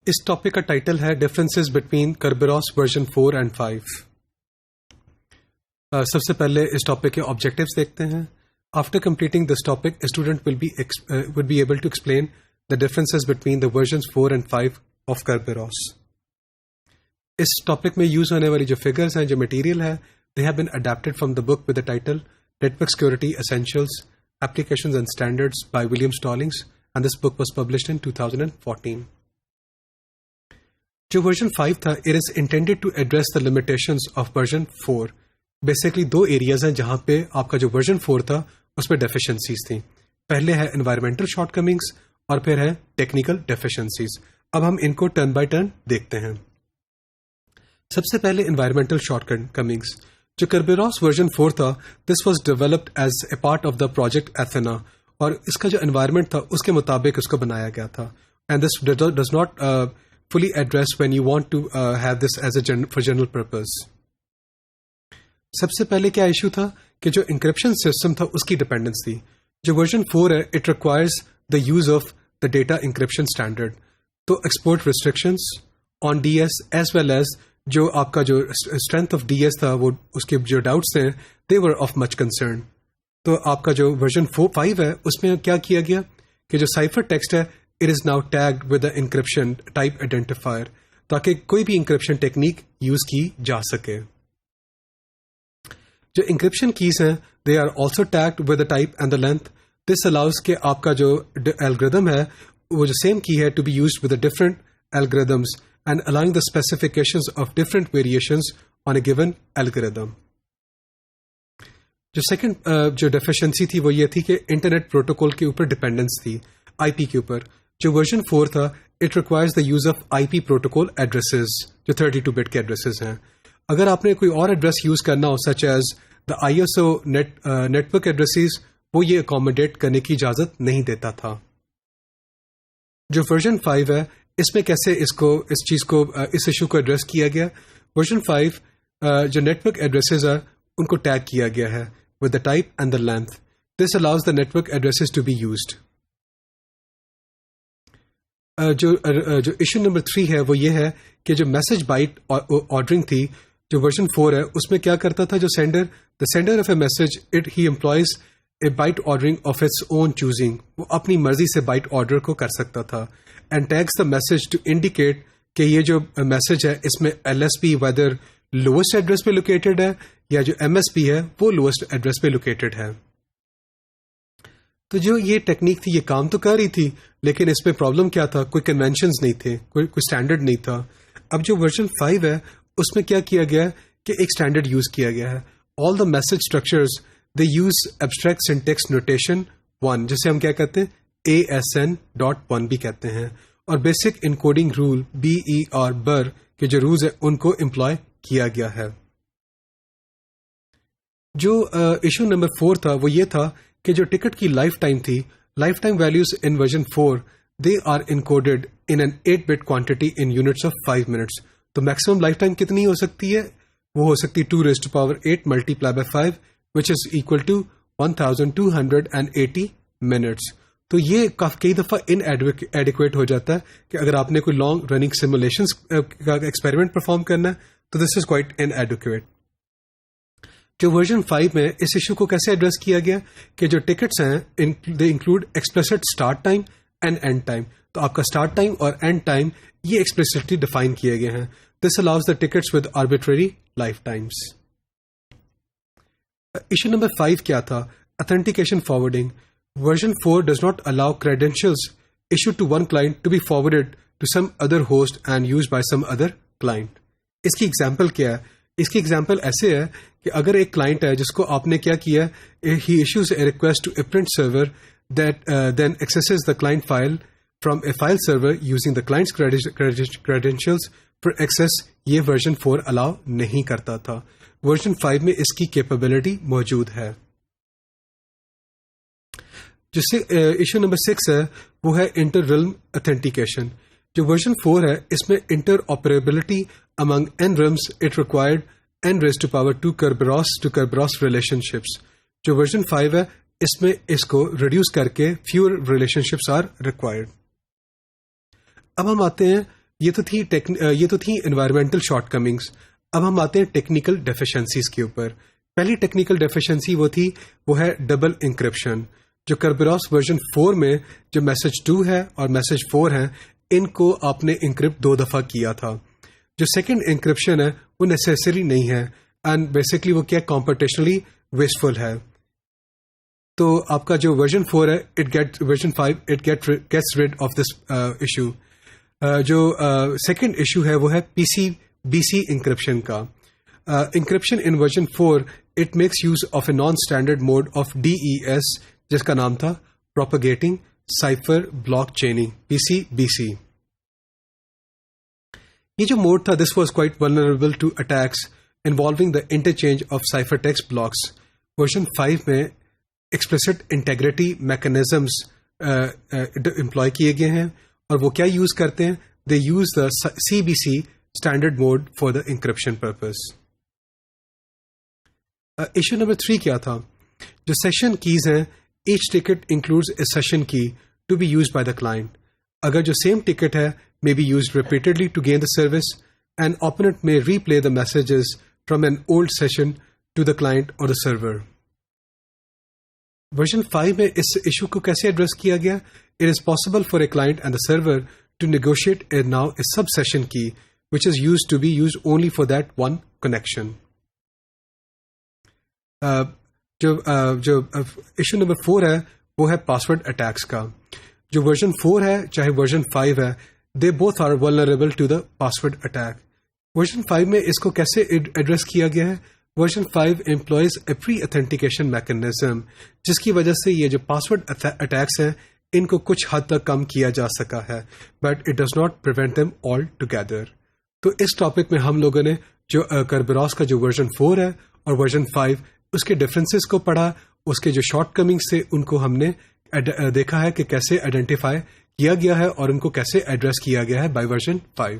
اس topic کا title ہے differences between کربراس version 4 and 5. سب سے پہلے اس ٹاپک کے آبجیکٹیوز دیکھتے ہیں. After completing this topic student would be able to explain the differences between the versions 4 and 5 of Kerberos. اس topic میں یوز ہونے والی جو فگرز ہیں، جو مٹیریل ہے، they have been adapted from the book with the title Network Security Essentials, Applications and Standards by William Stallings, and this book was published in 2014. جو version 5 تھا، it is intended to address the limitations of version 4. Basically دو areas ہیں جہاں پہ آپ کا جو version 4 تھا اس پہ ڈیفیشنسیز تھیں. پہلے ہے انوائرمنٹل شارٹ کمنگس اور پھر ہے ٹیکنیکل ڈیفیشنسیز. اب ہم ان کو ٹرن بائی ٹرن دیکھتے ہیں. سب سے پہلے انوائرمنٹل شارٹ کمنگس. جو کربراس ورژن 4 تھا، this was developed as a part of the project Athena, اور اس کا جو انوائرمنٹ تھا اس کے مطابق اس کو بنایا گیا تھا. And this does not fully address when you want to have this as for general purpose. سب سے پہلے کیا ایشو تھا کہ جو انکرپشن سسٹم تھا اس کی ڈیپینڈنس تھی. جو ورژن 4 ہے، it requires the use of the data encryption standard. تو export restrictions on D S as well as جو آپ کا جو اسٹرینتھ آف ڈی ایس تھا، وہ اس کے جو ڈاؤٹس ہیں دے ور آف مچ کنسرن. تو آپ کا جو ورژن 5 ہے اس میں کیا کیا گیا کہ جو سائفر ٹیکسٹ ہے it is now tagged with the encryption type identifier تاکہ کوئی بھی انکرپشن ٹیکنیک یوز کی جا سکے. جو انکرپشن کیز ہیں they are also tagged with the type and the length. This allows کہ آپ کا جو الگریدم ہے وہ جو سیم کی ہے to be used with the different algorithms and allowing the specifications of different variations on a given algorithm. جو سیکنڈ جو ڈیفیشنسی تھی وہ یہ تھی کہ انٹرنیٹ پروٹوکول کے اوپر ڈیپینڈنس تھی، آئی پی کے اوپر. جو ورژن 4 تھا، it requires the use of I P protocol addresses جو 32 بٹ کے ایڈریسز ہیں. اگر آپ نے کوئی اور ایڈریس یوز کرنا ہو such as the I S O network addresses, وہ یہ اکوموڈیٹ کرنے کی اجازت نہیں دیتا تھا. جو ورژن 5 ہے اس میں کیسے اس ایشو کو ایڈریس کیا گیا. ورژن 5 جو نیٹ ورک ایڈریسز ہیں ان کو ٹیگ کیا گیا ہے with the type and the length. This allows the network addresses to be used. جو ایشو نمبر 3 ہے وہ یہ ہے کہ جو میسج بائٹ آرڈرنگ تھی جو ورژن 4 ہے اس میں کیا کرتا تھا، جو the sender of a message ہی employs a byte ordering of its own choosing. وہ اپنی مرضی سے بائٹ آرڈر کو کر سکتا تھا. And tags the message to indicate کہ یہ جو میسج ہے اس میں L S P whether lowest address پہ لوکیٹڈ ہے یا جو ایم ایس پی ہے وہ لوئسٹ ایڈریس پہ لوکیٹڈ ہے. تو جو یہ ٹیکنیک تھی یہ کام تو کر رہی تھی، لیکن اس میں پرابلم کیا تھا، کوئی کنونشنز نہیں تھے، کوئی اسٹینڈرڈ نہیں تھا. اب جو ورژن 5 ہے اس میں کیا کیا گیا کہ ایک اسٹینڈرڈ یوز کیا گیا ہے. All the message structures they use abstract syntax notation 1 جسے ہم کیا کہتے ہیں ASN.1 بھی کہتے ہیں، اور بیسک انکوڈنگ رول BER بر کے جو رولز ہیں ان کو امپلائے کیا گیا ہے. جو ایشو نمبر 4 تھا وہ یہ تھا کہ جو ٹکٹ کی لائف ٹائم تھی، lifetime values in version 4 they are encoded in an 8 bit quantity in units of 5 minutes. تو میکسیمم لائف ٹائم کتنی ہو سکتی ہے؟ وہ ہو سکتی 2⁸ multiply by 5 which is equal to 1280 minutes. تو یہ کئی دفعہ ان ایڈیکویٹ ہو جاتا ہے کہ اگر آپ نے کوئی لانگ رننگ سیمولیشنز کا ایکسپیریمنٹ پرفارم کرنا ہے تو دس از کوائٹ ان ایڈیکویٹ. جو ورژن 5 میں اس ایشو کو کیسے ایڈریس کیا گیا کہ جو ٹکٹس ہیں they include explicit start time and and time. تو آپ کا اسٹارٹ ٹائم اور اینڈ ٹائم یہ ایکسپلیسٹلی ڈیفائن کیے گئے ہیں. دس allows the tickets with arbitrary life Times. Issue number 5 کیا تھا؟ Authentication forwarding. Version 4 does not allow credentials issued to one client to be forwarded to some other host and used by some other client. اس کی example کیا ہے؟ اس کی example ایسے ہے کہ اگر ایک کلائنٹ ہے جس کو آپ نے کیا کیا ہی issues a request to a print server that then accesses the client file from a file server using the client's credentials for access. یہ ورژن 4 الاؤ نہیں کرتا تھا. ورژن 5 میں اس کی کیپیبلٹی موجود ہے. جس سے ایشو نمبر 6 ہے وہ ہے انٹر ریلم اتھینٹیکیشن. جو ورژن 4 ہے اس میں interoperability among n realms it required n raised to power 2 Kerberos relationships. جو ورژن 5 ہے اس میں اس کو ریڈیوس کر کے fewer relationships are required. اب ہم آتے ہیں یہ تو تھی انوائرمنٹل شارٹ کمنگس. اب ہم آتے ہیں ٹیکنیکل ڈیفیشنسیز کے اوپر. پہلی ٹیکنیکل ڈیفیشنسی وہ ہے ڈبل انکرپشن. جو کربراس ورژن 4 میں جو میسج 2 ہے اور میسج 4 ہے, ان کو آپ نے انکرپٹ 2 دفعہ کیا تھا. جو سیکنڈ انکرپشن ہے وہ نیسیسری نہیں ہے, اینڈ بیسکلی وہ کیا کمپٹیشنلی ویسٹفل ہے. تو آپ کا جو ورژن 4 ہے version 5 it gets rid of this issue. جو سیکنڈ ایشو ہے وہ ہے بی سی انکرپشن کا. Encryption in version 4 it makes use of a non standard mode of DES جس کا نام تھا propagating cipher block chaining, PCBC. یہ جو موڈ تھا this was quite vulnerable to attacks involving the interchange of cipher text blocks. Version 5 میں explicit integrity mechanisms employee کیے گئے ہیں, اور وہ کیا یوز کرتے ہیں, they use the CBC standard mode for the encryption purpose. Issue number 3 کیا تھا؟ جو سیشن کیز ہیں, each ticket includes a session key to be used by the client. اگر جو سیم ٹکٹ ہے may be used repeatedly to gain the service, and opponent may replay the messages from an old session to the client or the server. Version 5 میں اس issue کو کیسے address کیا گیا؟ It is possible for a client and the server to negotiate now a sub-session key which is used to be used only for that one connection. جو issue number 4 ہے وہ ہے password attacks کا. جو version 4 ہے چاہے version 5 ہے, they both are vulnerable to the password attack. Version 5 میں اس کو کیسے ایڈریس کیا گیا ہے؟ Version 5 employs a pre-authentication mechanism جس کی وجہ سے یہ جو پاسورڈ اٹیکس ہیں ان کو کچھ حد تک کم کیا جا سکا ہے, but it does not prevent them altogether. تو اس ٹاپک میں ہم لوگوں نے جو کربراس کا جو ورژن 4 ہے اور ورژن 5 اس کے ڈفرینسز کو پڑھا, اس کے جو شارٹ کمنگس تھے ان کو ہم نے دیکھا ہے کہ کیسے آئیڈینٹیفائی کیا گیا ہے اور ان کو کیسے ایڈریس کیا گیا ہے بائی ورژن 5.